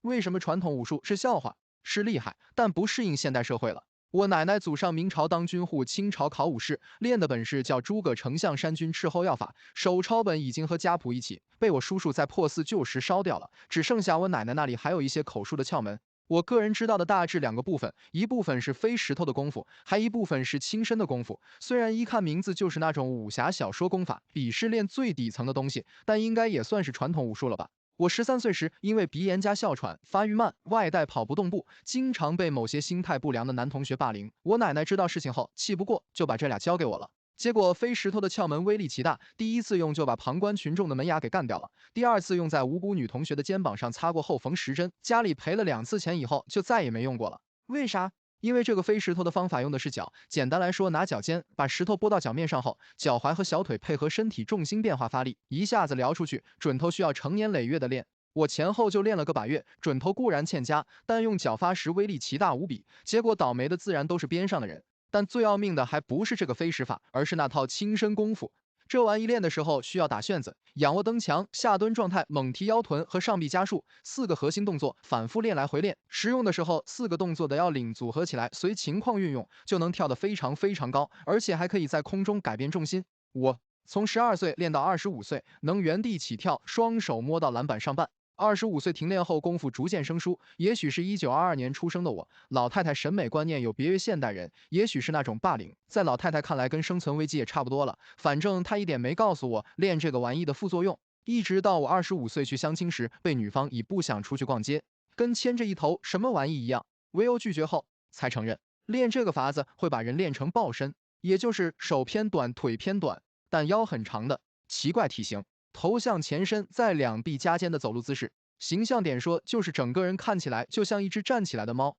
为什么传统武术是笑话？是厉害，但不适应现代社会了。我奶奶祖上明朝当军户，清朝考武士，练的本事叫诸葛丞相山军斥候要法，手抄本已经和家谱一起被我叔叔在破四旧时烧掉了，只剩下我奶奶那里还有一些口述的窍门。我个人知道的大致两个部分，一部分是飞石头的功夫，还一部分是轻身的功夫。虽然一看名字就是那种武侠小说功法，比是练最底层的东西，但应该也算是传统武术了吧。我13岁时，因为鼻炎加哮喘，发育慢，外带跑不动步，经常被某些心态不良的男同学霸凌。我奶奶知道事情后，气不过，就把这俩交给我了。结果飞石头的窍门威力奇大，第一次用就把旁观群众的门牙给干掉了，第二次用在无辜女同学的肩膀上擦过后缝10针，家里赔了2次钱以后，就再也没用过了。为啥？因为这个飞石头的方法用的是脚，简单来说，拿脚尖把石头拨到脚面上后，脚踝和小腿配合身体重心变化发力，一下子撩出去，准头需要成年累月的练。我前后就练了个把月，准头固然欠佳，但用脚发时威力奇大无比。结果倒霉的自然都是边上的人。但最要命的还不是这个飞石法，而是那套轻身功夫。这玩意练的时候需要打旋子、仰卧蹬墙、下蹲状态、猛提腰臀和上臂加束4个核心动作，反复练来回练。实用的时候，4个动作的要领组合起来，随情况运用，就能跳得非常非常高，而且还可以在空中改变重心。我从12岁练到25岁，能原地起跳，双手摸到篮板上半。25岁停练后，功夫逐渐生疏。也许是1922年出生的我，老太太审美观念有别于现代人，也许是那种霸凌，在老太太看来跟生存危机也差不多了。反正她一点没告诉我练这个玩意的副作用。一直到我25岁去相亲时，被女方以不想出去逛街，跟牵着一头什么玩意一样，唯有拒绝后才承认，练这个法子会把人练成抱身，也就是手偏短，腿偏短，但腰很长的奇怪体型。头向前伸，在两臂夹肩的走路姿势，形象点说就是整个人看起来就像一只站起来的猫。